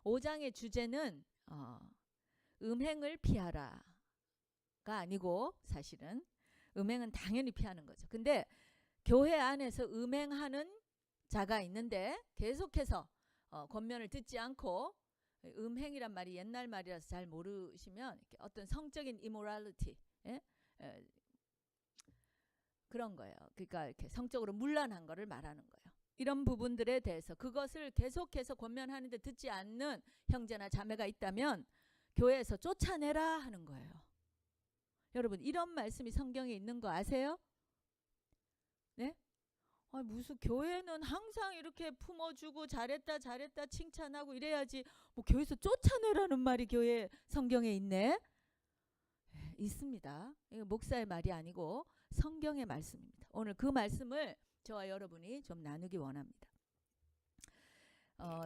5장의 주제는 음행을 피하라가 아니고 사실은 음행은 당연히 피하는 거죠. 근데 교회 안에서 음행하는 자가 있는데 계속해서 권면을 듣지 않고, 음행이란 말이 옛날 말이라서 잘 모르시면 이렇게 어떤 성적인 이모랄리티, 그런 거예요. 그러니까 이렇게 성적으로 문란한 거를 말하는 거예요. 이런 부분들에 대해서 그것을 계속해서 권면하는데 듣지 않는 형제나 자매가 있다면 교회에서 쫓아내라 하는 거예요. 여러분, 이런 말씀이 성경에 있는 거 아세요? 네? 무슨 교회는 항상 이렇게 품어주고 잘했다 잘했다 칭찬하고 이래야지 뭐 교회에서 쫓아내라는 말이 교회 성경에 있네? 있습니다. 이거 목사의 말이 아니고 성경의 말씀입니다. 오늘 그 말씀을 저와 여러분이 좀 나누기 원합니다.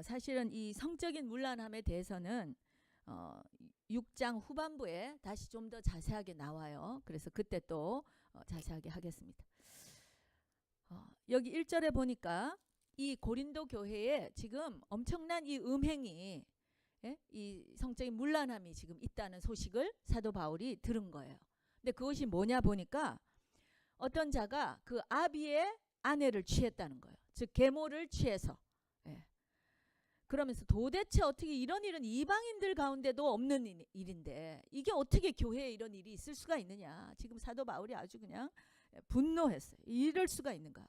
사실은 이 성적인 문란함에 대해서는 6장 후반부에 다시 좀 더 자세하게 나와요. 그래서 그때 또 자세하게 하겠습니다. 여기 1절에 보니까 이 고린도 교회에 지금 엄청난 이 음행이, 이 성적인 문란함이 지금 있다는 소식을 사도 바울이 들은 거예요. 근데 그것이 뭐냐 보니까 어떤 자가 그 아비의 아내를 취했다는 거예요. 즉 계모를 취해서. 그러면서 도대체 어떻게 이런 일은 이방인들 가운데도 없는 일인데 이게 어떻게 교회에 이런 일이 있을 수가 있느냐. 지금 사도 바울이 아주 그냥 분노했어요. 이럴 수가 있는가.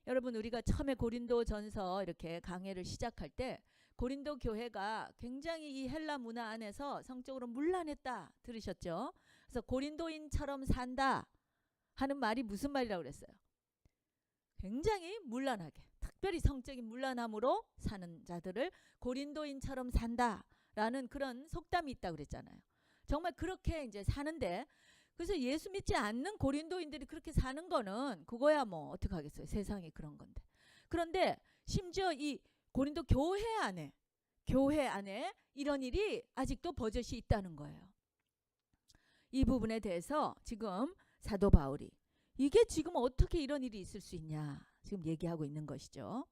여러분, 우리가 처음에 고린도전서 이렇게 강해를 시작할 때 고린도 교회가 굉장히 이 헬라 문화 안에서 성적으로 문란했다 들으셨죠? 그래서 고린도인처럼 산다 하는 말이 무슨 말이라고 그랬어요? 굉장히 문란하게, 특별히 성적인 문란함으로 사는 자들을 고린도인처럼 산다라는 그런 속담이 있다고 그랬잖아요. 정말 그렇게 이제 사는데, 그래서 예수 믿지 않는 고린도인들이 그렇게 사는 거는 그거야 뭐 어떡하겠어요. 세상이 그런 건데. 그런데 심지어 이 고린도 교회 안에 이런 일이 아직도 버젓이 있다는 거예요. 이 부분에 대해서 지금 사도 바울이 이게 지금 어떻게 이런 일이 있을 수 있냐 지금 얘기하고 있는 것이죠.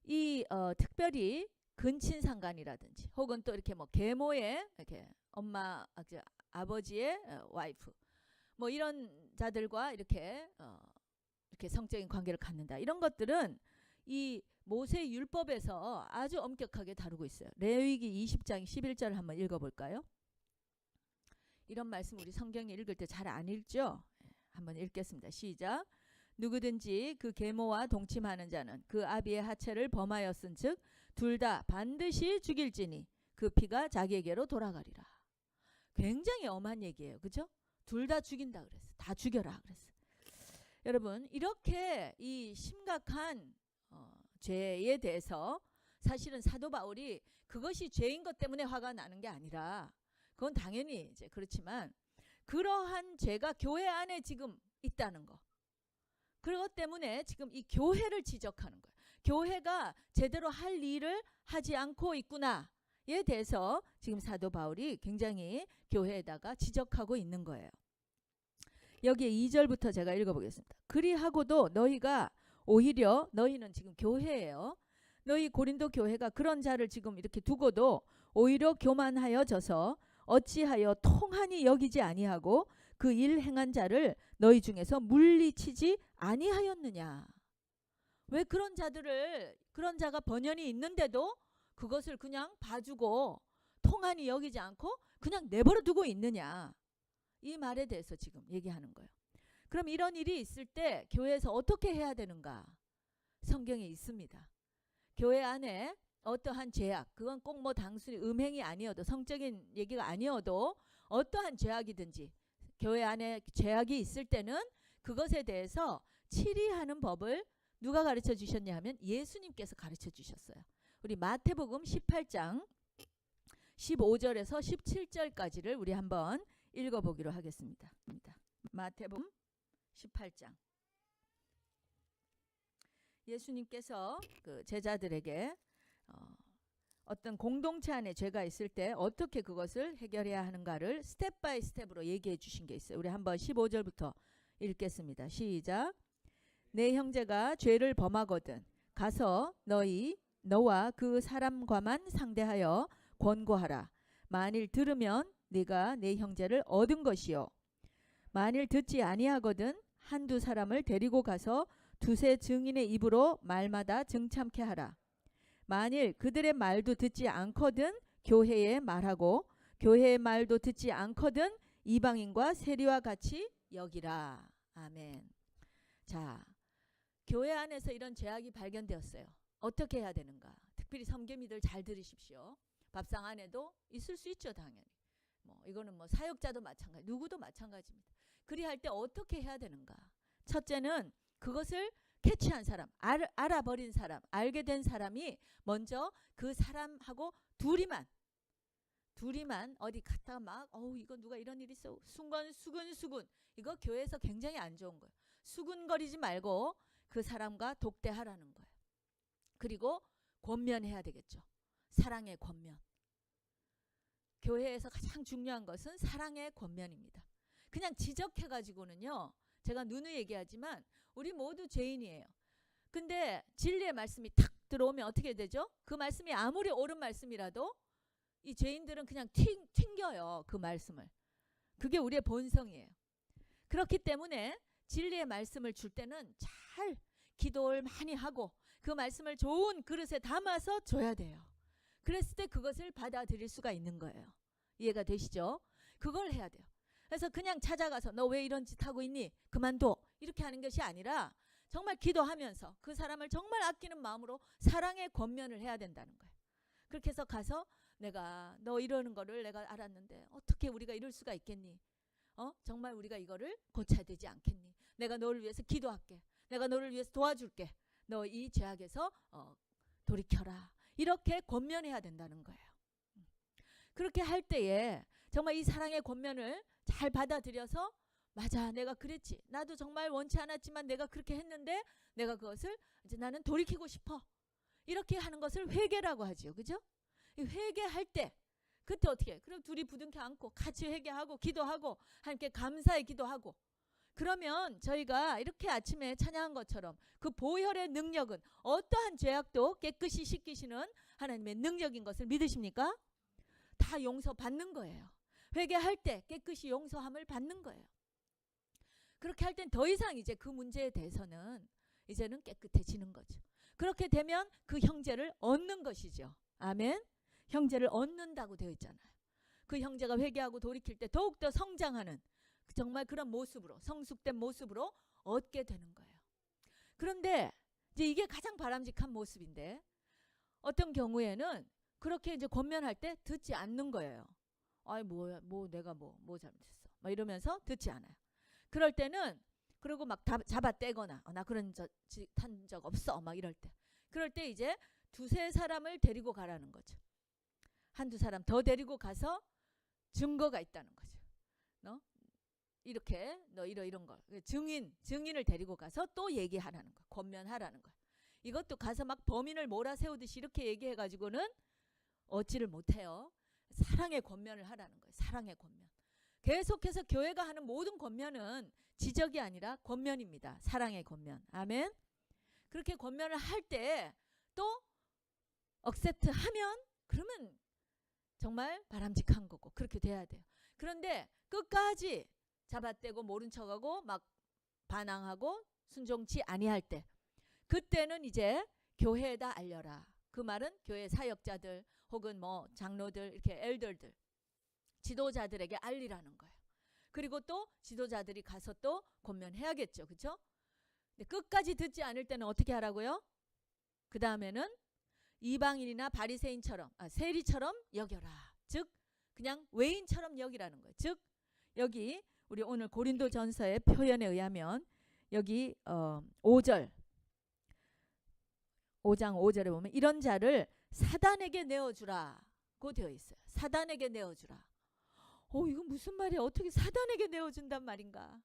이 특별히 근친상간이라든지 혹은 또 이렇게 뭐 계모의 이렇게 엄마 아버지의 와이프 뭐 이런 자들과 이렇게 성적인 관계를 갖는다. 이런 것들은 이 모세 율법에서 아주 엄격하게 다루고 있어요. 레위기 20장 11절을 한번 읽어볼까요? 이런 말씀 우리 성경에 읽을 때 잘 안 읽죠? 한번 읽겠습니다. 시작. 누구든지 그 계모와 동침하는 자는 그 아비의 하체를 범하였은즉 둘 다 반드시 죽일지니 그 피가 자기에게로 돌아가리라. 굉장히 엄한 얘기예요. 그죠? 둘 다 죽인다 그랬어. 다 죽여라 그랬어. 여러분, 이렇게 이 심각한 죄에 대해서 사실은 사도 바울이 그것이 죄인 것 때문에 화가 나는 게 아니라, 그건 당연히 이제 그렇지만 그러한 죄가 교회 안에 지금 있다는 거, 그것 때문에 지금 이 교회를 지적하는 거예요. 교회가 제대로 할 일을 하지 않고 있구나에 대해서 지금 사도 바울이 굉장히 교회에다가 지적하고 있는 거예요. 여기에 2절부터 제가 읽어보겠습니다. 그리하고도 너희가 오히려, 너희는 지금 교회예요. 너희 고린도 교회가 그런 자를 지금 이렇게 두고도 오히려 교만하여져서 어찌하여 통한이 여기지 아니하고 그 일 행한 자를 너희 중에서 물리치지 아니하였느냐. 왜 그런 자가 번연히 있는데도 그것을 그냥 봐주고 통한이 여기지 않고 그냥 내버려 두고 있느냐. 이 말에 대해서 지금 얘기하는 거예요. 그럼 이런 일이 있을 때 교회에서 어떻게 해야 되는가? 성경에 있습니다. 교회 안에 어떠한 죄악, 그건 꼭 뭐 단순히 음행이 아니어도, 성적인 얘기가 아니어도 어떠한 죄악이든지 교회 안에 죄악이 있을 때는 그것에 대해서 치리하는 법을 누가 가르쳐 주셨냐 하면 예수님께서 가르쳐 주셨어요. 우리 마태복음 18장 15절에서 17절까지를 우리 한번 읽어보기로 하겠습니다. 마태복음 18장. 예수님께서 그 제자들에게 어떤 공동체 안에 죄가 있을 때 어떻게 그것을 해결해야 하는가를 스텝 바이 스텝으로 얘기해 주신 게 있어요. 우리 한번 15절부터 읽겠습니다. 시작. 내 형제가 죄를 범하거든 가서 너희 너와 그 사람과만 상대하여 권고하라. 만일 들으면 네가 내 형제를 얻은 것이요 만일 듣지 아니하거든 한두 사람을 데리고 가서 두세 증인의 입으로 말마다 증참케 하라. 만일 그들의 말도 듣지 않거든 교회에 말하고 교회의 말도 듣지 않거든 이방인과 세리와 같이 여기라. 아멘. 자, 교회 안에서 이런 죄악이 발견되었어요. 어떻게 해야 되는가? 특별히 섬개미들 잘 들으십시오. 밥상 안에도 있을 수 있죠, 당연히. 이거는 사역자도 마찬가지, 누구도 마찬가지입니다. 그리할 때 어떻게 해야 되는가? 첫째는 그것을 캐치한 사람, 알아버린 사람, 알게 된 사람이 먼저 그 사람하고 둘이만 어디 갔다가 막 이거 누가 이런 일이 있어 수근 이거 교회에서 굉장히 안 좋은 거예요. 수근거리지 말고 그 사람과 독대하라는 거예요. 그리고 권면해야 되겠죠. 사랑의 권면. 교회에서 가장 중요한 것은 사랑의 권면입니다. 그냥 지적해가지고는요. 제가 누누이 얘기하지만 우리 모두 죄인이에요. 근데 진리의 말씀이 탁 들어오면 어떻게 되죠? 그 말씀이 아무리 옳은 말씀이라도 이 죄인들은 그냥 튕겨요. 그 말씀을. 그게 우리의 본성이에요. 그렇기 때문에 진리의 말씀을 줄 때는 잘 기도를 많이 하고 그 말씀을 좋은 그릇에 담아서 줘야 돼요. 그랬을 때 그것을 받아들일 수가 있는 거예요. 이해가 되시죠? 그걸 해야 돼요. 그래서 그냥 찾아가서 너 왜 이런 짓 하고 있니? 그만둬. 이렇게 하는 것이 아니라 정말 기도하면서 그 사람을 정말 아끼는 마음으로 사랑의 권면을 해야 된다는 거예요. 그렇게 해서 가서 내가 너 이러는 거를 내가 알았는데 어떻게 우리가 이럴 수가 있겠니? 정말 우리가 이거를 고쳐야 되지 않겠니? 내가 너를 위해서 기도할게. 내가 너를 위해서 도와줄게. 너 이 죄악에서 돌이켜라. 이렇게 권면해야 된다는 거예요. 그렇게 할 때에 정말 이 사랑의 권면을 잘 받아들여서 맞아 내가 그랬지. 나도 정말 원치 않았지만 내가 그렇게 했는데 내가 그것을 이제 나는 돌이키고 싶어. 이렇게 하는 것을 회개라고 하지요. 그죠? 회개할 때 그때 어떻게 해? 그럼 둘이 부둥켜 안고 같이 회개하고 기도하고 함께 감사의 기도하고 그러면 저희가 이렇게 아침에 찬양한 것처럼 그 보혈의 능력은 어떠한 죄악도 깨끗이 씻기시는 하나님의 능력인 것을 믿으십니까? 다 용서받는 거예요. 회개할 때 깨끗이 용서함을 받는 거예요. 그렇게 할 땐 더 이상 이제 그 문제에 대해서는 이제는 깨끗해지는 거죠. 그렇게 되면 그 형제를 얻는 것이죠. 아멘. 형제를 얻는다고 되어 있잖아요. 그 형제가 회개하고 돌이킬 때 더욱더 성장하는 정말 그런 모습으로 성숙된 모습으로 얻게 되는 거예요. 그런데 이제 이게 가장 바람직한 모습인데 어떤 경우에는 그렇게 이제 권면할 때 듣지 않는 거예요. 아이 뭐야 내가 뭐 잘못했어 막 이러면서 듣지 않아요. 그럴 때는 그리고 막 잡아떼거나 나 그런 짓 한 적 없어 막 이럴 때 그럴 때 이제 두세 사람을 데리고 가라는 거죠. 한두 사람 더 데리고 가서 증거가 있다는 거죠. 이렇게 너 이런 걸 증인을 데리고 가서 또 얘기하라는 거, 권면하라는 거. 이것도 가서 막 범인을 몰아세우듯이 이렇게 얘기해가지고는 얻지를 못해요. 사랑의 권면을 하라는 거예요. 사랑의 권면. 계속해서 교회가 하는 모든 권면은 지적이 아니라 권면입니다. 사랑의 권면. 아멘. 그렇게 권면을 할 때 또 억셉트 하면 그러면 정말 바람직한 거고 그렇게 돼야 돼요. 그런데 끝까지 잡아떼고 모른 척하고 막 반항하고 순종치 아니할 때 그때는 이제 교회에다 알려라. 그 말은 교회 사역자들 혹은 장로들 이렇게 엘더들 지도자들에게 알리라는 거예요. 그리고 또 지도자들이 가서 또 권면해야겠죠. 그렇죠? 근데 끝까지 듣지 않을 때는 어떻게 하라고요? 그 다음에는 이방인이나 바리새인처럼 세리처럼 여겨라. 즉 그냥 외인처럼 여기라는 거예요. 즉 여기 우리 오늘 고린도전서의 표현에 의하면 여기 5장 5절에 보면 이런 자를 사단에게 내어주라고 되어 있어요. 사단에게 내어주라. 이거 무슨 말이야? 어떻게 사단에게 내어준단 말인가?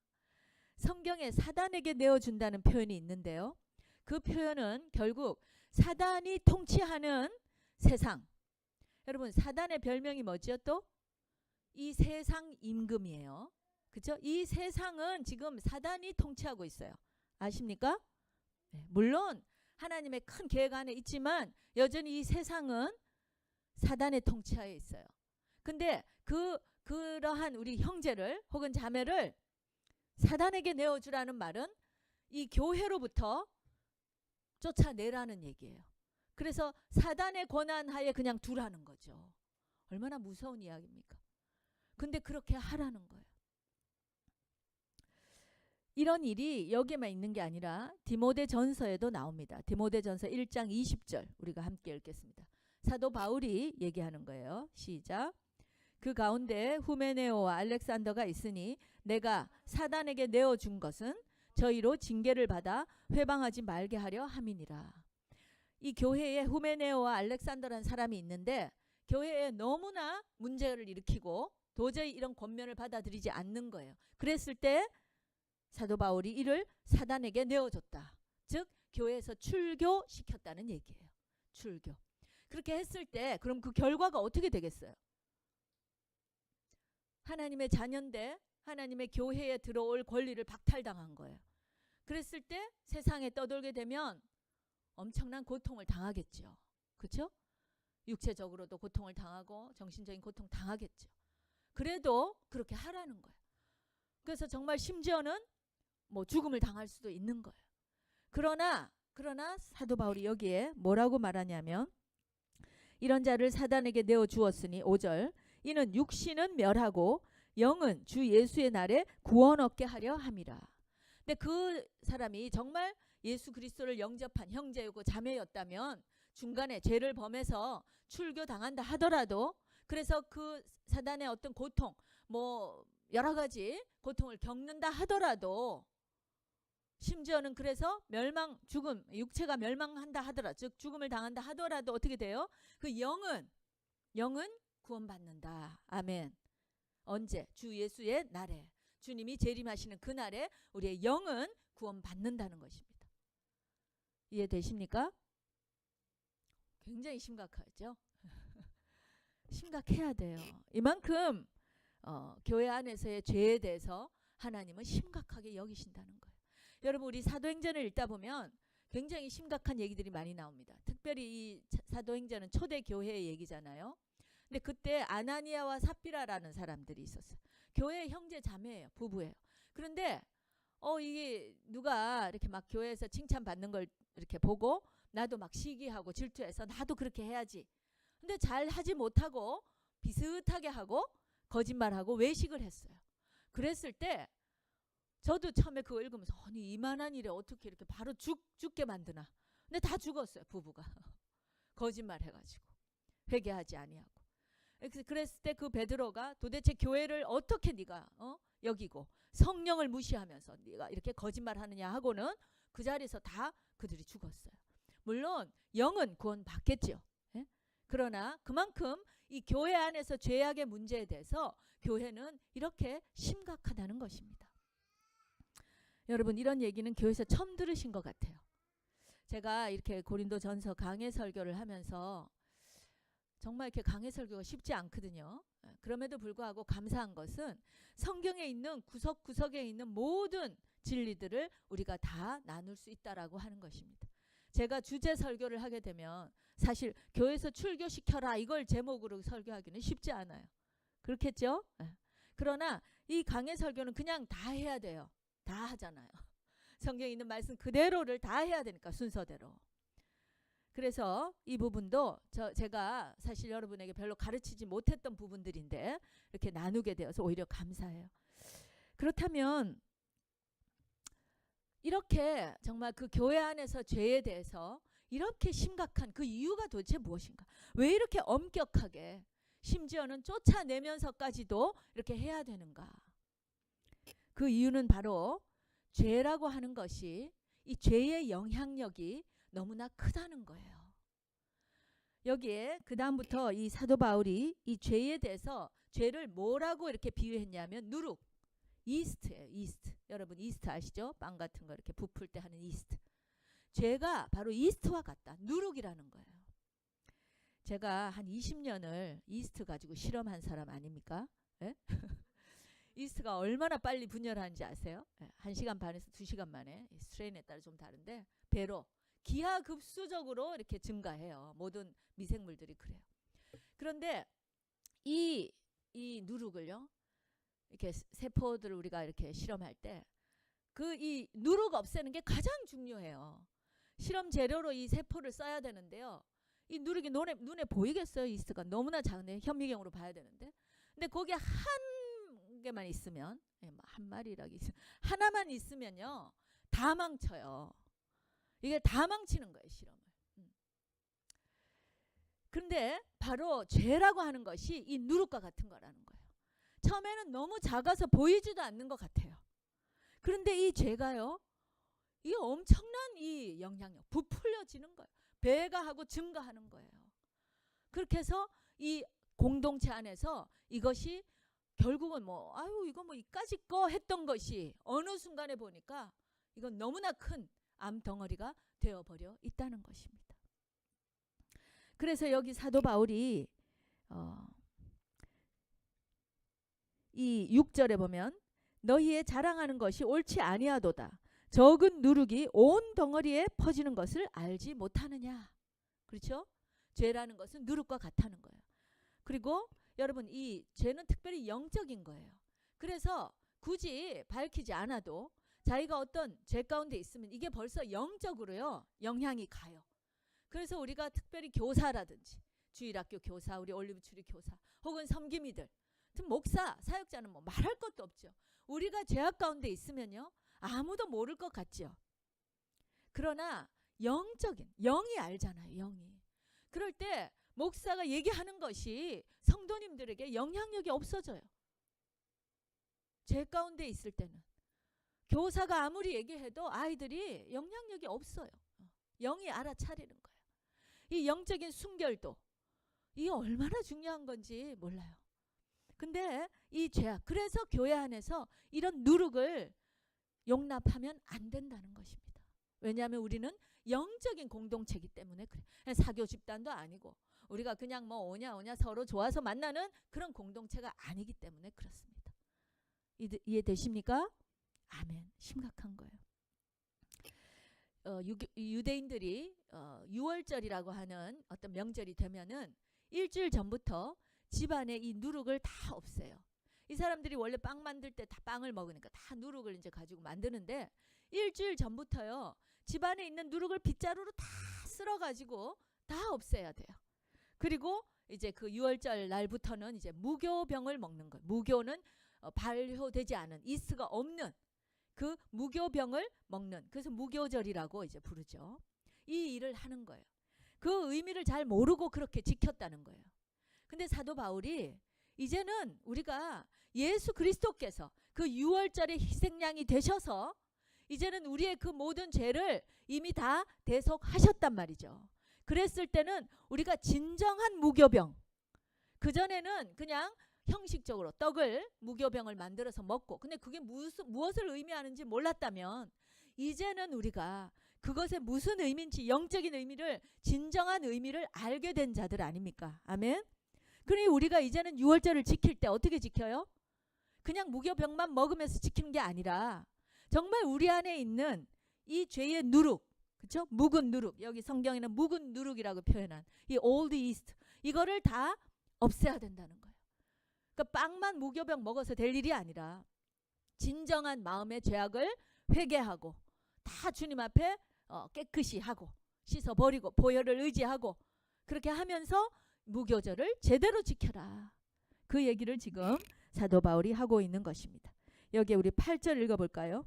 성경에 사단에게 내어준다는 표현이 있는데요. 그 표현은 결국 사단이 통치하는 세상. 여러분 사단의 별명이 뭐죠? 또 이 세상 임금이에요. 그렇죠? 이 세상은 지금 사단이 통치하고 있어요. 아십니까? 네, 물론 하나님의 큰 계획 안에 있지만 여전히 이 세상은 사단의 통치하에 있어요. 근데 그러한 우리 형제를 혹은 자매를 사단에게 내어주라는 말은 이 교회로부터 쫓아내라는 얘기예요. 그래서 사단의 권한 하에 그냥 두라는 거죠. 얼마나 무서운 이야기입니까? 근데 그렇게 하라는 거예요. 이런 일이 여기에만 있는 게 아니라 디모데전서에도 나옵니다. 디모데전서 1장 20절 우리가 함께 읽겠습니다. 사도 바울이 얘기하는 거예요. 시작. 그 가운데 후메네오와 알렉산더가 있으니 내가 사단에게 내어준 것은 저희로 징계를 받아 회방하지 말게 하려 함이니라. 이 교회에 후메네오와 알렉산더라는 사람이 있는데 교회에 너무나 문제를 일으키고 도저히 이런 권면을 받아들이지 않는 거예요. 그랬을 때 사도 바울이 이를 사단에게 내어줬다. 즉 교회에서 출교시켰다는 얘기예요. 출교. 그렇게 했을 때 그럼 그 결과가 어떻게 되겠어요? 하나님의 자녀인데 하나님의 교회에 들어올 권리를 박탈당한 거예요. 그랬을 때 세상에 떠돌게 되면 엄청난 고통을 당하겠죠. 그렇죠? 육체적으로도 고통을 당하고 정신적인 고통 당하겠죠. 그래도 그렇게 하라는 거예요. 그래서 정말 심지어는 뭐 죽음을 당할 수도 있는 거예요. 그러나 사도 바울이 여기에 뭐라고 말하냐면 이런 자를 사단에게 내어 주었으니 5절 이는 육신은 멸하고 영은 주 예수의 날에 구원 얻게 하려 함이라. 근데 그 사람이 정말 예수 그리스도를 영접한 형제이고 자매였다면 중간에 죄를 범해서 출교당한다 하더라도 그래서 그 사단의 어떤 고통 뭐 여러 가지 고통을 겪는다 하더라도 심지어는 그래서 죽음, 육체가 멸망한다 하더라도 즉 죽음을 당한다 하더라도 어떻게 돼요? 그 영은 구원받는다. 아멘. 언제? 주 예수의 날에 주님이 재림하시는 그날에 우리의 영은 구원받는다는 것입니다. 이해되십니까? 굉장히 심각하죠. 심각해야 돼요. 이만큼 교회 안에서의 죄에 대해서 하나님은 심각하게 여기신다는 거예요. 여러분 우리 사도행전을 읽다 보면 굉장히 심각한 얘기들이 많이 나옵니다. 특별히 이 사도행전은 초대 교회의 얘기잖아요. 근데 그때 아나니아와 삽비라라는 사람들이 있었어요. 교회 형제 자매예요. 부부예요. 그런데 이게 누가 이렇게 막 교회에서 칭찬받는 걸 이렇게 보고 나도 막 시기하고 질투해서 나도 그렇게 해야지. 근데 잘 하지 못하고 비슷하게 하고 거짓말하고 외식을 했어요. 그랬을 때 저도 처음에 그거 읽으면서 아니 이만한 일에 어떻게 이렇게 바로 죽게 만드나. 근데 다 죽었어요. 부부가. 거짓말 해가지고 회개하지 아니하고. 그랬을 때 그 베드로가 도대체 교회를 어떻게 네가 여기고 성령을 무시하면서 네가 이렇게 거짓말하느냐 하고는 그 자리에서 다 그들이 죽었어요. 물론 영은 구원 받겠죠. 예? 그러나 그만큼 이 교회 안에서 죄악의 문제에 대해서 교회는 이렇게 심각하다는 것입니다. 여러분 이런 얘기는 교회에서 처음 들으신 것 같아요. 제가 이렇게 고린도전서 강해 설교를 하면서 정말 이렇게 강해 설교가 쉽지 않거든요. 그럼에도 불구하고 감사한 것은 성경에 있는 구석구석에 있는 모든 진리들을 우리가 다 나눌 수 있다라고 하는 것입니다. 제가 주제 설교를 하게 되면 사실 교회에서 출교시켜라 이걸 제목으로 설교하기는 쉽지 않아요. 그렇겠죠? 그러나 이 강해 설교는 그냥 다 해야 돼요. 다 하잖아요. 성경에 있는 말씀 그대로를 다 해야 되니까 순서대로. 그래서 이 부분도 제가 사실 여러분에게 별로 가르치지 못했던 부분들인데 이렇게 나누게 되어서 오히려 감사해요. 그렇다면 이렇게 정말 그 교회 안에서 죄에 대해서 이렇게 심각한 그 이유가 도대체 무엇인가? 왜 이렇게 엄격하게 심지어는 쫓아내면서까지도 이렇게 해야 되는가? 그 이유는 바로 죄라고 하는 것이 이 죄의 영향력이 너무나 크다는 거예요. 여기에 그 다음부터 이 사도 바울이 이 죄에 대해서 죄를 뭐라고 이렇게 비유했냐면 누룩, 이스트예요. 이스트. 여러분 이스트 아시죠? 빵 같은 거 이렇게 부풀 때 하는 이스트. 죄가 바로 이스트와 같다. 누룩이라는 거예요. 제가 한 20년을 이스트 가지고 실험한 사람 아닙니까? 예? 이스트가 얼마나 빨리 분열하는지 아세요? 1시간 반에서 2시간 만에 스트레인에 따라 좀 다른데 배로 기하급수적으로 이렇게 증가해요. 모든 미생물들이 그래요. 그런데 이 누룩을요, 이렇게 세포들을 우리가 이렇게 실험할 때 그 이 누룩 없애는 게 가장 중요해요. 실험 재료로 이 세포를 써야 되는데요. 이 누룩이 눈에 보이겠어요? 이스트가 너무나 작네. 현미경으로 봐야 되는데. 근데 거기에 한 개만 있으면, 한 마리라기 하나만 있으면요, 다 망쳐요. 이게 다 망치는 거예요, 실험을. 그런데 바로 죄라고 하는 것이 이 누룩과 같은 거라는 거예요. 처음에는 너무 작아서 보이지도 않는 것 같아요. 그런데 이 죄가요, 이 엄청난 이 영향력, 부풀려지는 거예요. 배가 하고 증가하는 거예요. 그렇게 해서 이 공동체 안에서 이것이 결국은 뭐 아유 이거 뭐 이까짓 거 했던 것이 어느 순간에 보니까 이건 너무나 큰 암덩어리가 되어버려 있다는 것입니다. 그래서 여기 사도 바울이 이 6절에 보면 너희의 자랑하는 것이 옳지 아니하도다. 적은 누룩이 온 덩어리에 퍼지는 것을 알지 못하느냐. 그렇죠? 죄라는 것은 누룩과 같다는 거예요. 그리고 여러분 이 죄는 특별히 영적인 거예요. 그래서 굳이 밝히지 않아도 자기가 어떤 죄 가운데 있으면 이게 벌써 영적으로요 영향이 가요. 그래서 우리가 특별히 교사라든지 주일학교 교사, 우리 올리브추리 교사, 혹은 섬김이들, 목사, 사역자는 뭐 말할 것도 없죠. 우리가 죄악 가운데 있으면요 아무도 모를 것 같죠. 그러나 영적인, 영이 알잖아요. 영이. 그럴 때 목사가 얘기하는 것이 성도님들에게 영향력이 없어져요. 죄 가운데 있을 때는 교사가 아무리 얘기해도 아이들이 영향력이 없어요. 영이 알아차리는 거예요. 이 영적인 순결도 이게 얼마나 중요한 건지 몰라요. 근데 이 죄악, 그래서 교회 안에서 이런 누룩을 용납하면 안 된다는 것입니다. 왜냐하면 우리는 영적인 공동체이기 때문에 그래. 사교 집단도 아니고 우리가 그냥 뭐 오냐 서로 좋아서 만나는 그런 공동체가 아니기 때문에 그렇습니다. 이해되십니까? 아멘. 심각한 거예요. 유대인들이 6월절이라고 하는 어떤 명절이 되면은 일주일 전부터 집안에 이 누룩을 다 없애요. 이 사람들이 원래 빵 만들 때 다 빵을 먹으니까 다 누룩을 이제 가지고 만드는데 일주일 전부터요 집안에 있는 누룩을 빗자루로 다 쓸어가지고 다 없애야 돼요. 그리고 이제 그 6월절 날부터는 이제 무교병을 먹는 거예요. 무교는 발효되지 않은 이스트가 없는 그 무교병을 먹는, 그래서 무교절이라고 이제 부르죠. 이 일을 하는 거예요. 그 의미를 잘 모르고 그렇게 지켰다는 거예요. 근데 사도 바울이 이제는 우리가 예수 그리스도께서 그 6월절의 희생양이 되셔서 이제는 우리의 그 모든 죄를 이미 다 대속하셨단 말이죠. 그랬을 때는 우리가 진정한 무교병, 그전에는 그냥 형식적으로 떡을 무교병을 만들어서 먹고, 근데 그게 무엇을 의미하는지 몰랐다면 이제는 우리가 그것의 무슨 의미인지, 영적인 의미를, 진정한 의미를 알게 된 자들 아닙니까? 아멘. 그러니 우리가 이제는 6월절을 지킬 때 어떻게 지켜요? 그냥 무교병만 먹으면서 지키는 게 아니라 정말 우리 안에 있는 이 죄의 누룩, 그렇죠? 묵은 누룩, 여기 성경에는 묵은 누룩이라고 표현한 이 old yeast, 이거를 다 없애야 된다는 거예요. 그러니까 빵만 무교병 먹어서 될 일이 아니라 진정한 마음의 죄악을 회개하고 다 주님 앞에 깨끗이 하고 씻어버리고 보혈을 의지하고 그렇게 하면서 무교절을 제대로 지켜라. 그 얘기를 지금 사도 바울이 하고 있는 것입니다. 여기에 우리 8절 읽어볼까요?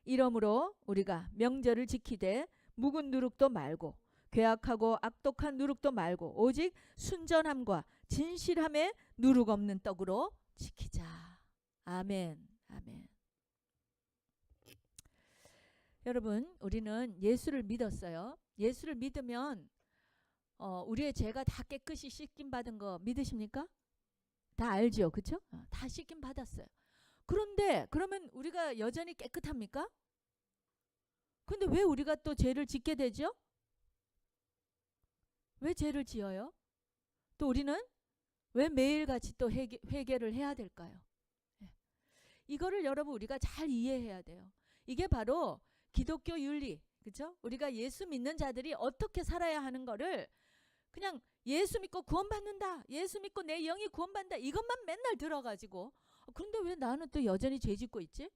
이러므로 우리가 명절을 지키되 묵은 누룩도 말고 괴악하고 악독한 누룩도 말고 오직 순전함과 진실함에 누룩 없는 떡으로 지키자. 아멘. 아멘. 여러분, 우리는 예수를 믿었어요. 예수를 믿으면 우리의 죄가 다 깨끗이 씻김 받은 거 믿으십니까? 다 알죠, 그렇죠? 다 씻김 받았어요. 그런데 그러면 우리가 여전히 깨끗합니까? 근데 왜 우리가 또 죄를 짓게 되죠? 왜 죄를 지어요? 또 우리는 왜 매일같이 또 회개를 해야 될까요? 이거를 여러분 우리가 잘 이해해야 돼요. 이게 바로 기독교 윤리, 그렇죠? 우리가 예수 믿는 자들이 어떻게 살아야 하는 거를 그냥 예수 믿고 구원받는다, 예수 믿고 내 영이 구원받는다, 이것만 맨날 들어가지고 그런데 왜 나는 또 여전히 죄 짓고 있지?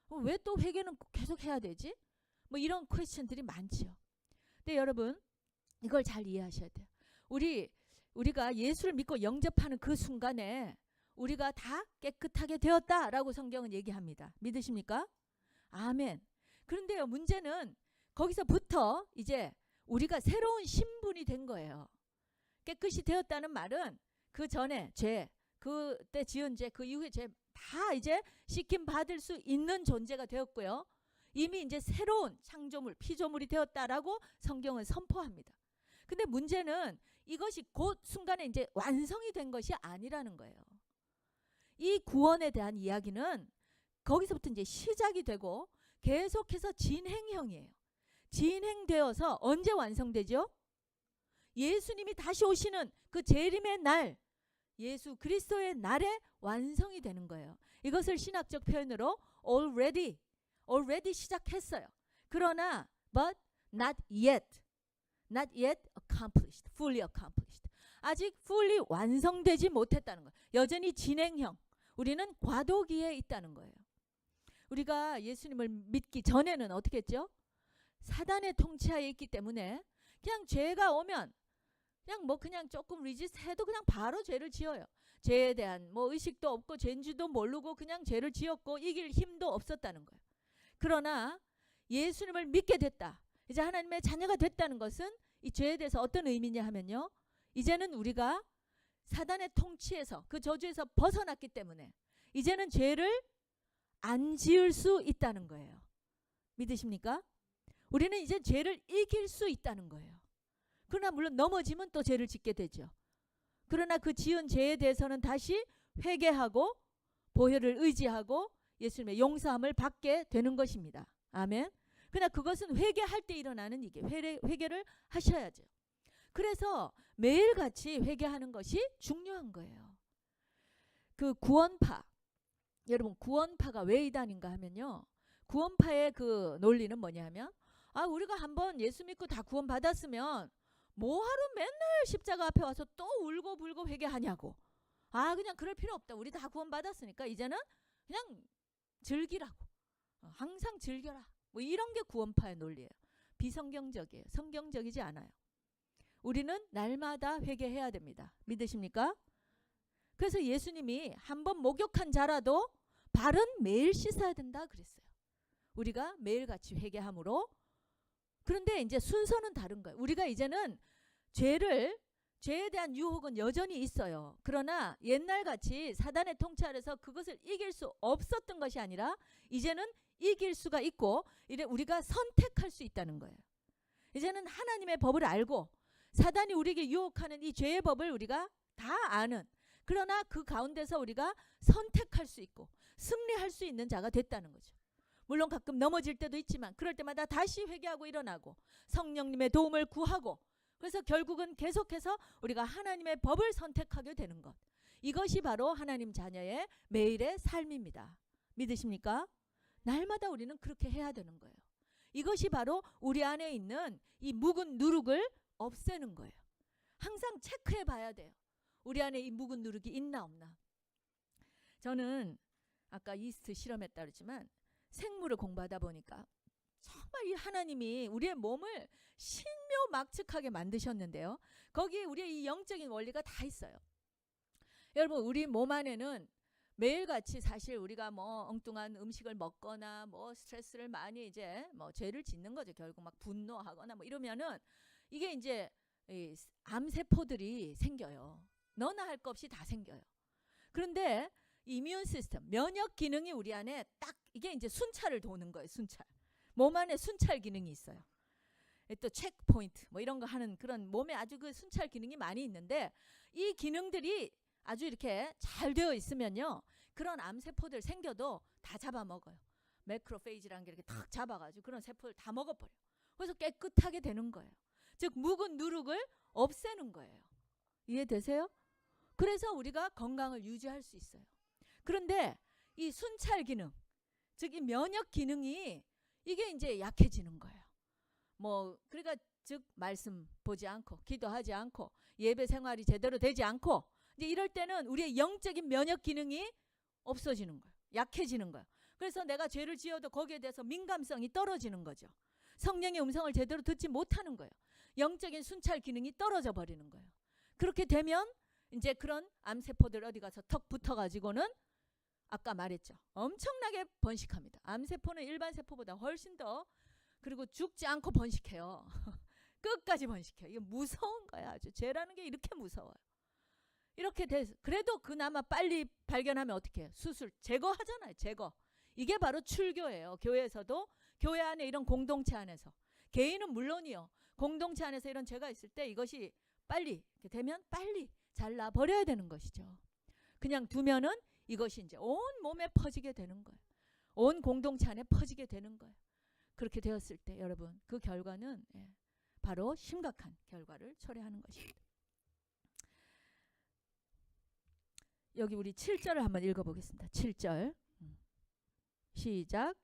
왜 또 회개는 계속 해야 되지? 뭐 이런 퀘스천들이 많지요. 근데 여러분 이걸 잘 이해하셔야 돼요. 우리가 예수를 믿고 영접하는 그 순간에 우리가 다 깨끗하게 되었다라고 성경은 얘기합니다. 믿으십니까? 아멘. 그런데요, 문제는 거기서부터 이제 우리가 새로운 신분이 된 거예요. 깨끗이 되었다는 말은 그 전에 죄, 그때 지은 죄, 그 이후에 죄 다 이제 씻김 받을 수 있는 존재가 되었고요. 이미 이제 새로운 창조물, 피조물이 되었다라고 성경은 선포합니다. 근데 문제는 이것이 곧 순간에 이제 완성이 된 것이 아니라는 거예요. 이 구원에 대한 이야기는 거기서부터 이제 시작이 되고 계속해서 진행형이에요. 진행되어서 언제 완성되죠? 예수님이 다시 오시는 그 재림의 날, 예수 그리스도의 날에 완성이 되는 거예요. 이것을 신학적 표현으로 already 시작했어요. 그러나 but not yet accomplished, fully accomplished. 아직 fully 완성되지 못했다는 거예요. 여전히 진행형. 우리는 과도기에 있다는 거예요. 우리가 예수님을 믿기 전에는 어떻게 했죠? 사단의 통치하에 있기 때문에 그냥 죄가 오면 그냥 조금 리지스트 해도 그냥 바로 죄를 지어요. 죄에 대한 뭐 의식도 없고 죄인지도 모르고 그냥 죄를 지었고 이길 힘도 없었다는 거예요. 그러나 예수님을 믿게 됐다, 이제 하나님의 자녀가 됐다는 것은 이 죄에 대해서 어떤 의미냐 하면요, 이제는 우리가 사단의 통치에서 그 저주에서 벗어났기 때문에 이제는 죄를 안 지을 수 있다는 거예요. 믿으십니까? 우리는 이제 죄를 이길 수 있다는 거예요. 그러나 물론 넘어지면 또 죄를 짓게 되죠. 그러나 그 지은 죄에 대해서는 다시 회개하고 보혈을 의지하고 예수님의 용서함을 받게 되는 것입니다. 아멘. 그러나 그것은 회개할 때 일어나는 이게 회개를 하셔야죠. 그래서 매일같이 회개하는 것이 중요한 거예요. 그 구원파, 여러분 구원파가 왜 이단인가 하면요, 구원파의 그 논리는 뭐냐면 우리가 한번 예수 믿고 다 구원받았으면 뭐하러 맨날 십자가 앞에 와서 또 울고 불고 회개하냐고. 그냥 그럴 필요 없다. 우리 다 구원받았으니까 이제는 그냥 즐기라고. 항상 즐겨라. 뭐 이런 게 구원파의 논리예요. 비성경적이에요. 성경적이지 않아요. 우리는 날마다 회개해야 됩니다. 믿으십니까? 그래서 예수님이 한번 목욕한 자라도 발은 매일 씻어야 된다 그랬어요. 우리가 매일같이 회개함으로. 그런데 이제 순서는 다른 거예요. 우리가 이제는 죄에 대한 유혹은 여전히 있어요. 그러나 옛날같이 사단의 통치 아래서 그것을 이길 수 없었던 것이 아니라 이제는 이길 수가 있고 이제 우리가 선택할 수 있다는 거예요. 이제는 하나님의 법을 알고 사단이 우리에게 유혹하는 이 죄의 법을 우리가 다 아는, 그러나 그 가운데서 우리가 선택할 수 있고 승리할 수 있는 자가 됐다는 거죠. 물론 가끔 넘어질 때도 있지만 그럴 때마다 다시 회개하고 일어나고 성령님의 도움을 구하고, 그래서 결국은 계속해서 우리가 하나님의 법을 선택하게 되는 것, 이것이 바로 하나님 자녀의 매일의 삶입니다. 믿으십니까? 날마다 우리는 그렇게 해야 되는 거예요. 이것이 바로 우리 안에 있는 이 묵은 누룩을 없애는 거예요. 항상 체크해 봐야 돼요. 우리 안에 이 묵은 누룩이 있나 없나. 저는 아까 이스트 실험했다 그랬지만 생물을 공부하다 보니까 정말 이 하나님이 우리의 몸을 신묘막측하게 만드셨는데요, 거기에 우리의 이 영적인 원리가 다 있어요. 여러분, 우리 몸 안에는 매일같이 사실 우리가 뭐 엉뚱한 음식을 먹거나 뭐 스트레스를 많이 이제 뭐 죄를 짓는 거죠. 결국 막 분노하거나 뭐 이러면은 이게 이제 이 암세포들이 생겨요. 너나 할 것 없이 다 생겨요. 그런데 이뮤 시스템, 면역 기능이 우리 안에 딱 이게 이제 순찰을 도는 거예요. 순찰. 몸 안에 순찰 기능이 있어요. 또 체크 포인트 뭐 이런 거 하는 그런 몸에 아주 그 순찰 기능이 많이 있는데, 이 기능들이 아주 이렇게 잘 되어 있으면요, 그런 암세포들 생겨도 다 잡아먹어요. 매크로페이지라는 게 이렇게 탁 잡아가지고 그런 세포를 다 먹어버려. 그래서 깨끗하게 되는 거예요. 즉 묵은 누룩을 없애는 거예요. 이해되세요? 그래서 우리가 건강을 유지할 수 있어요. 그런데 이 순찰 기능, 즉 이 면역 기능이 이게 이제 약해지는 거예요. 그러니까 즉 말씀 보지 않고 기도하지 않고 예배 생활이 제대로 되지 않고 이제 이럴 때는 우리의 영적인 면역 기능이 없어지는 거예요. 약해지는 거예요. 그래서 내가 죄를 지어도 거기에 대해서 민감성이 떨어지는 거죠. 성령의 음성을 제대로 듣지 못하는 거예요. 영적인 순찰 기능이 떨어져 버리는 거예요. 그렇게 되면 이제 그런 암세포들 어디 가서 턱 붙어가지고는 아까 말했죠. 엄청나게 번식합니다. 암세포는 일반 세포보다 훨씬 더 그리고 죽지 않고 번식해요. 끝까지 번식해요. 이게 무서운 거야. 아주 죄라는 게 이렇게 무서워요. 이렇게 돼서 그래도 그나마 빨리 발견하면 어떻게 해요? 수술 제거하잖아요. 제거. 이게 바로 출교예요. 교회에서도 교회 안에 이런 공동체 안에서 개인은 물론이요. 공동체 안에서 이런 죄가 있을 때 이것이 빨리 이렇게 되면 빨리 잘라 버려야 되는 것이죠. 그냥 두면은 이것이 이제 온 몸에 퍼지게 되는 거예요. 온 공동체 안에 퍼지게 되는 거예요. 그렇게 되었을 때 여러분 그 결과는 바로 심각한 결과를 초래하는 것입니다. 여기 우리 7절을 한번 읽어보겠습니다. 7절 시작.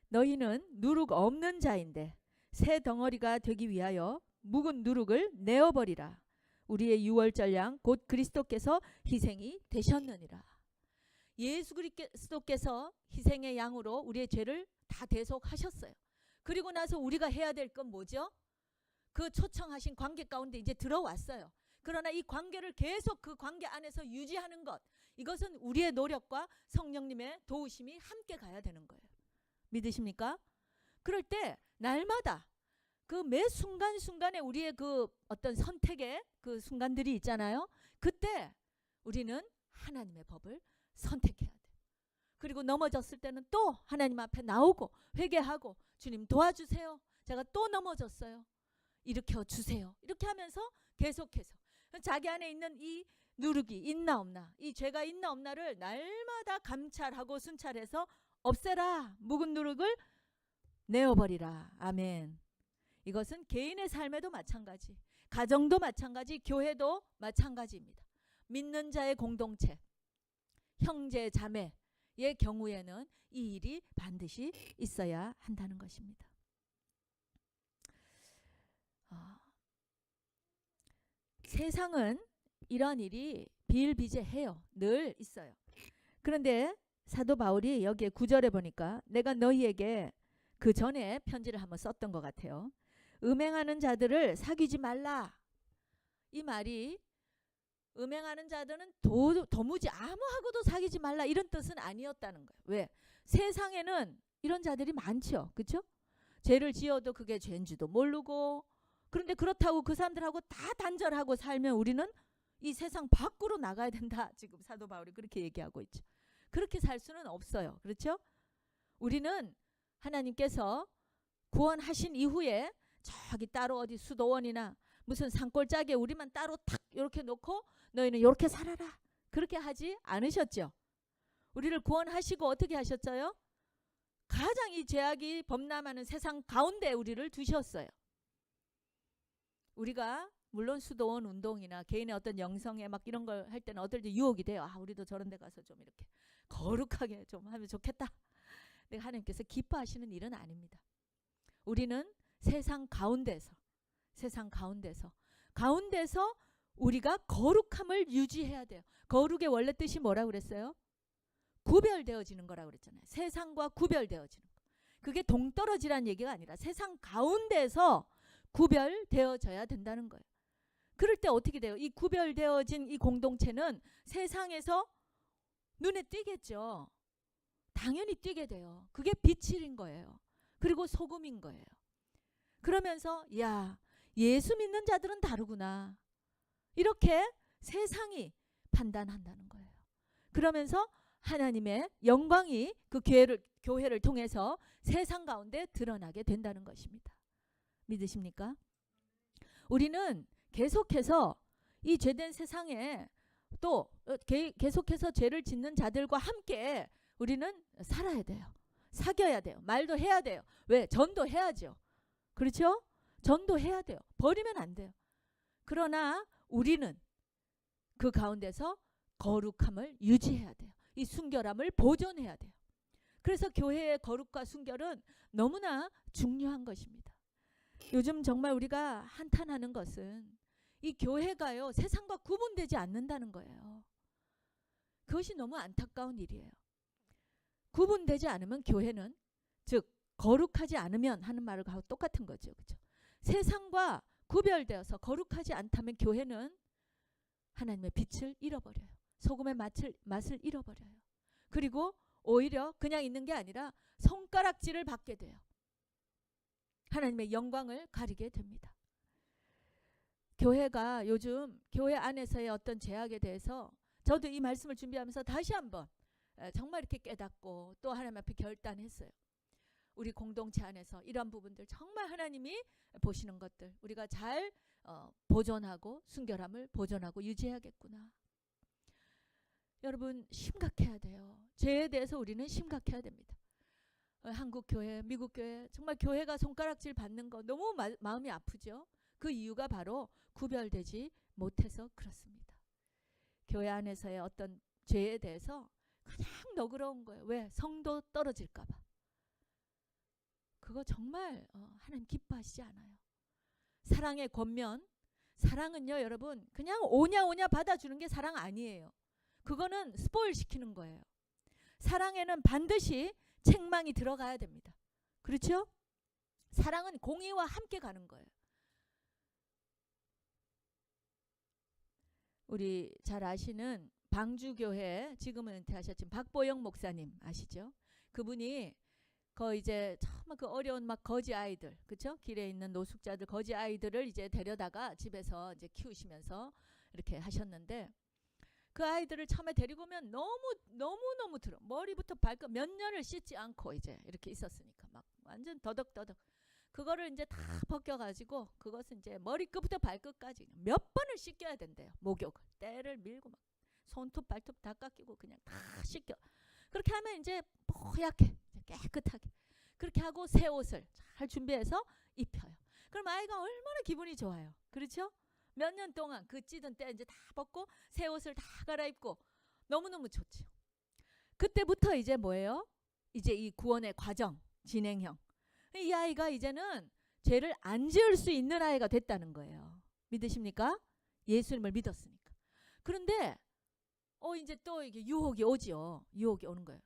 너희는 누룩 없는 자인데 새 덩어리가 되기 위하여 묵은 누룩을 내어버리라. 우리의 유월절 양 곧 그리스도께서 희생이 되셨느니라. 예수 그리스도께서 희생의 양으로 우리의 죄를 다 대속하셨어요. 그리고 나서 우리가 해야 될 건 뭐죠? 그 초청하신 관계 가운데 이제 들어왔어요. 그러나 이 관계를 계속 그 관계 안에서 유지하는 것, 이것은 우리의 노력과 성령님의 도우심이 함께 가야 되는 거예요. 믿으십니까? 그럴 때 날마다 그 매 순간순간에 우리의 그 어떤 선택의 그 순간들이 있잖아요. 그때 우리는 하나님의 법을 선택해야 돼요. 그리고 넘어졌을 때는 또 하나님 앞에 나오고 회개하고 주님 도와주세요. 제가 또 넘어졌어요. 일으켜 주세요. 이렇게 하면서 계속해서 자기 안에 있는 이 누룩이 있나 없나, 이 죄가 있나 없나를 날마다 감찰하고 순찰해서 없애라. 묵은 누룩을 내어버리라. 아멘. 이것은 개인의 삶에도 마찬가지, 가정도 마찬가지, 교회도 마찬가지입니다. 믿는 자의 공동체, 형제 자매의 경우에는 이 일이 반드시 있어야 한다는 것입니다. 세상은 이런 일이 비일비재해요. 늘 있어요. 그런데 사도 바울이 여기에 9절에 보니까 내가 너희에게 그 전에 편지를 한번 썼던 것 같아요. 음행하는 자들을 사귀지 말라. 이 말이 음행하는 자들은 도무지 아무하고도 사귀지 말라 이런 뜻은 아니었다는 거예요. 왜? 세상에는 이런 자들이 많죠. 그렇죠? 죄를 지어도 그게 죄인지도 모르고, 그런데 그렇다고 그 사람들하고 다 단절하고 살면 우리는 이 세상 밖으로 나가야 된다. 지금 사도 바울이 그렇게 얘기하고 있죠. 그렇게 살 수는 없어요. 그렇죠? 우리는 하나님께서 구원하신 이후에 저기 따로 어디 수도원이나 무슨 산골짜기에 우리만 따로 탁 이렇게 놓고 너희는 이렇게 살아라. 그렇게 하지 않으셨죠. 우리를 구원하시고 어떻게 하셨어요? 가장 이 죄악이 범람하는 세상 가운데 우리를 두셨어요. 우리가 물론 수도원 운동이나 개인의 어떤 영성에 막 이런 걸 할 때는 어떨 때 유혹이 돼요. 아, 우리도 저런 데 가서 좀 이렇게 거룩하게 좀 하면 좋겠다. 근데 하나님께서 기뻐하시는 일은 아닙니다. 우리는 세상 가운데서 우리가 거룩함을 유지해야 돼요. 거룩의 원래 뜻이 뭐라고 그랬어요? 구별되어지는 거라고 그랬잖아요. 세상과 구별되어지는 거. 그게 동떨어지라는 얘기가 아니라 세상 가운데서 구별되어져야 된다는 거예요. 그럴 때 어떻게 돼요? 이 구별되어진 이 공동체는 세상에서 눈에 띄겠죠. 당연히 띄게 돼요. 그게 빛인 거예요. 그리고 소금인 거예요. 그러면서 야, 예수 믿는 자들은 다르구나. 이렇게 세상이 판단한다는 거예요. 그러면서 하나님의 영광이 그 교회를 통해서 세상 가운데 드러나게 된다는 것입니다. 믿으십니까? 우리는 계속해서 이 죄된 세상에 또 계속해서 죄를 짓는 자들과 함께 우리는 살아야 돼요. 사귀어야 돼요. 말도 해야 돼요. 왜? 전도해야죠. 그렇죠? 전도해야 돼요. 버리면 안 돼요. 그러나 우리는 그 가운데서 거룩함을 유지해야 돼요. 이 순결함을 보존해야 돼요. 그래서 교회의 거룩과 순결은 너무나 중요한 것입니다. 요즘 정말 우리가 한탄하는 것은 이 교회가요 세상과 구분되지 않는다는 거예요. 그것이 너무 안타까운 일이에요. 구분되지 않으면 교회는, 즉 거룩하지 않으면 하는 말과 똑같은 거죠. 그렇죠? 세상과 구별되어서 거룩하지 않다면 교회는 하나님의 빛을 잃어버려요. 소금의 맛을 잃어버려요. 그리고 오히려 그냥 있는 게 아니라 손가락질을 받게 돼요. 하나님의 영광을 가리게 됩니다. 교회가 요즘 교회 안에서의 어떤 죄악에 대해서 저도 이 말씀을 준비하면서 다시 한번 정말 이렇게 깨닫고 또 하나님 앞에 결단했어요. 우리 공동체 안에서 이런 부분들 정말 하나님이 보시는 것들 우리가 잘 보존하고 순결함을 보존하고 유지해야겠구나. 여러분 심각해야 돼요. 죄에 대해서 우리는 심각해야 됩니다. 한국 교회, 미국 교회 정말 교회가 손가락질 받는 거 너무 마음이 아프죠. 그 이유가 바로 구별되지 못해서 그렇습니다. 교회 안에서의 어떤 죄에 대해서 그냥 너그러운 거예요. 왜? 성도 떨어질까 봐. 그거 정말 하나님 기뻐하시지 않아요. 사랑의 권면, 사랑은요 여러분 그냥 오냐 받아주는 게 사랑 아니에요. 그거는 스포일 시키는 거예요. 사랑에는 반드시 책망이 들어가야 됩니다. 그렇죠? 사랑은 공의와 함께 가는 거예요. 우리 잘 아시는 방주교회 지금은 은퇴하셨지만 박보영 목사님 아시죠? 그분이 이제 정말 그 어려운 막 거지 아이들, 그렇죠? 길에 있는 노숙자들 거지 아이들을 이제 데려다가 집에서 이제 키우시면서 이렇게 하셨는데 그 아이들을 처음에 데리고 오면 너무 들어. 머리부터 발끝 몇 년을 씻지 않고 이제 이렇게 있었으니까 막 완전 더덕더덕. 그거를 이제 다 벗겨가지고 그것은 이제 머리끝부터 발끝까지 몇 번을 씻겨야 된대요. 목욕을 때를 밀고 막 손톱 발톱 다 깎이고 그냥 다 씻겨. 그렇게 하면 이제 뽀얗게 깨끗하게 그렇게 하고 새 옷을 잘 준비해서 입혀요. 그럼 아이가 얼마나 기분이 좋아요. 그렇죠? 몇 년 동안 그 찌든 때 이제 다 벗고 새 옷을 다 갈아입고 너무너무 좋죠. 그때부터 이제 뭐예요? 이제 이 구원의 과정 진행형. 이 아이가 이제는 죄를 안 지을 수 있는 아이가 됐다는 거예요. 믿으십니까? 예수님을 믿었으니까. 그런데 이제 또 이게 유혹이 오죠. 유혹이 오는 거예요.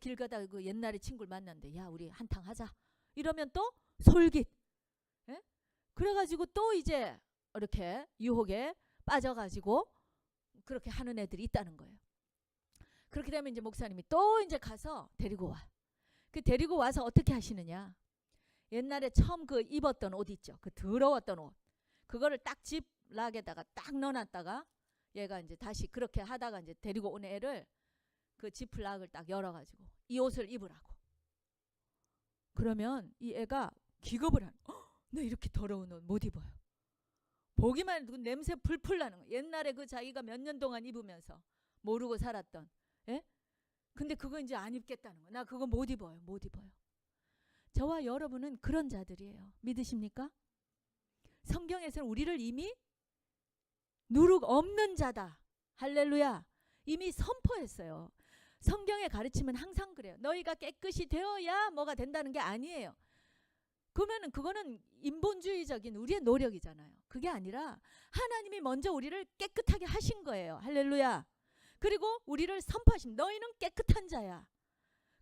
길 가다가 그 옛날에 친구를 만났는데 야 우리 한탕 하자. 이러면 또 솔깃. 예? 그래가지고 또 이제 이렇게 유혹에 빠져가지고 그렇게 하는 애들이 있다는 거예요. 그렇게 되면 이제 목사님이 또 이제 가서 데리고 와. 그 데리고 와서 어떻게 하시느냐? 옛날에 처음 그 입었던 옷 있죠. 그 더러웠던 옷. 그거를 딱 집 락에다가 딱 넣어놨다가 얘가 이제 다시 그렇게 하다가 이제 데리고 온 애를 그 지플락을 딱 열어가지고 이 옷을 입으라고. 그러면 이 애가 기겁을 하는. 나 이렇게 더러운 옷 못 입어요. 보기만 해도 냄새 풀풀 나는 거예요. 옛날에 그 자기가 몇 년 동안 입으면서 모르고 살았던. 예? 근데 그거 이제 안 입겠다는 거예요. 나 그거 못 입어요. 못 입어요. 저와 여러분은 그런 자들이에요. 믿으십니까? 성경에서는 우리를 이미 누룩 없는 자다. 할렐루야. 이미 선포했어요. 성경의 가르침은 항상 그래요. 너희가 깨끗이 되어야 뭐가 된다는 게 아니에요. 그러면은 그거는 인본주의적인 우리의 노력이잖아요. 그게 아니라 하나님이 먼저 우리를 깨끗하게 하신 거예요. 할렐루야. 그리고 우리를 선포하심. 너희는 깨끗한 자야.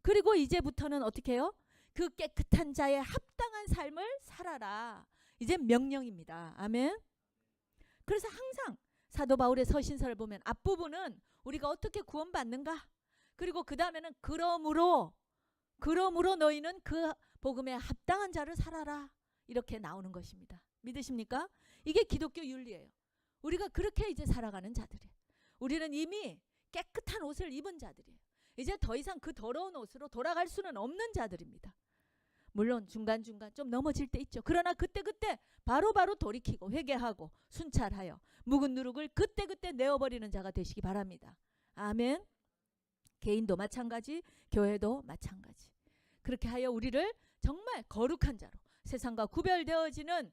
그리고 이제부터는 어떻게 해요? 그 깨끗한 자의 합당한 삶을 살아라. 이제 명령입니다. 아멘. 그래서 항상 사도 바울의 서신서를 보면 앞부분은 우리가 어떻게 구원받는가? 그리고 그 다음에는 그러므로 너희는 그 복음에 합당한 자를 살아라. 이렇게 나오는 것입니다. 믿으십니까? 이게 기독교 윤리예요. 우리가 그렇게 이제 살아가는 자들이에요. 우리는 이미 깨끗한 옷을 입은 자들이에요. 이제 더 이상 그 더러운 옷으로 돌아갈 수는 없는 자들입니다. 물론 중간중간 좀 넘어질 때 있죠. 그러나 그때그때 바로바로 돌이키고 회개하고 순찰하여 묵은 누룩을 그때그때 내어버리는 자가 되시기 바랍니다. 아멘. 개인도 마찬가지, 교회도 마찬가지. 그렇게 하여 우리를 정말 거룩한 자로 세상과 구별되어지는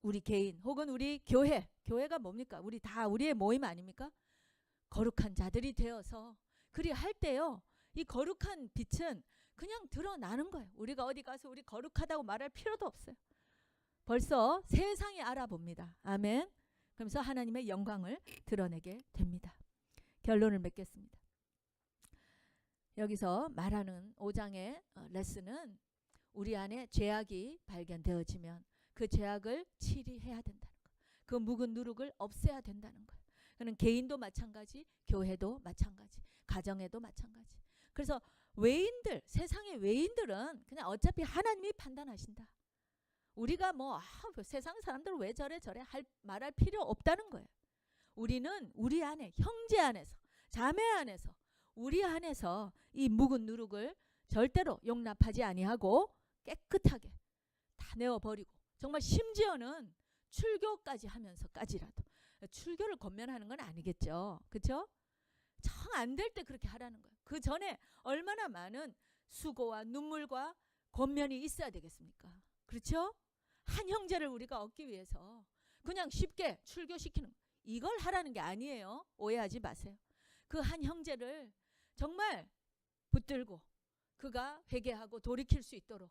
우리 개인 혹은 우리 교회, 교회가 뭡니까? 우리 다 우리의 모임 아닙니까? 거룩한 자들이 되어서 그리 할 때요. 이 거룩한 빛은 그냥 드러나는 거예요. 우리가 어디 가서 우리 거룩하다고 말할 필요도 없어요. 벌써 세상이 알아봅니다. 아멘. 그러면서 하나님의 영광을 드러내게 됩니다. 결론을 맺겠습니다. 여기서 말하는 5장의 레슨은 우리 안에 죄악이 발견되어지면 그 죄악을 치리해야 된다는 거. 그 묵은 누룩을 없애야 된다는 거예요. 그는 개인도 마찬가지, 교회도 마찬가지, 가정에도 마찬가지. 그래서 외인들, 세상의 외인들은 그냥 어차피 하나님이 판단하신다. 우리가 세상 사람들 왜 저래 말할 필요 없다는 거예요. 우리는 우리 안에, 형제 안에서, 자매 안에서, 우리 안에서 이 묵은 누룩을 절대로 용납하지 아니하고 깨끗하게 다 내어버리고, 정말 심지어는 출교까지 하면서까지라도, 출교를 권면하는 건 아니겠죠. 그렇죠? 정 안 될 때 그렇게 하라는 거예요. 그 전에 얼마나 많은 수고와 눈물과 권면이 있어야 되겠습니까? 그렇죠? 한 형제를 우리가 얻기 위해서 그냥 쉽게 출교시키는 거, 이걸 하라는 게 아니에요. 오해하지 마세요. 그 한 형제를 정말 붙들고 그가 회개하고 돌이킬 수 있도록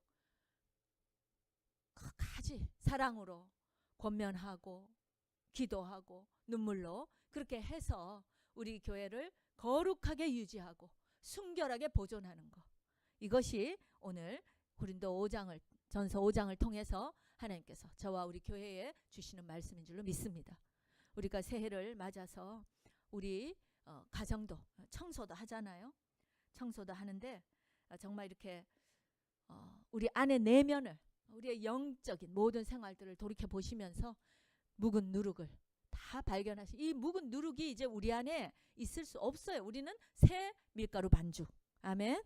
끝까지 사랑으로 권면하고 기도하고 눈물로 그렇게 해서 우리 교회를 거룩하게 유지하고 순결하게 보존하는 것, 이것이 오늘 고린도 5장을 전서 5장을 통해서 하나님께서 저와 우리 교회에 주시는 말씀인 줄로 믿습니다. 우리가 새해를 맞아서 우리 가정도 청소도 하잖아요. 청소도 하는데 정말 이렇게 우리 안의 내면을, 우리의 영적인 모든 생활들을 돌이켜 보시면서 묵은 누룩을 다 발견하시. 이 묵은 누룩이 이제 우리 안에 있을 수 없어요. 우리는 새 밀가루 반죽. 아멘.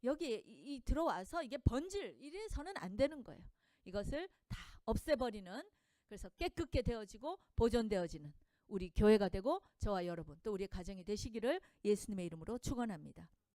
여기 들어와서 이게 번질 이래서는 안 되는 거예요. 이것을 다 없애버리는, 그래서 깨끗게 되어지고 보존되어지는 우리 교회가 되고 저와 여러분 또 우리의 가정이 되시기를 예수님의 이름으로 축원합니다.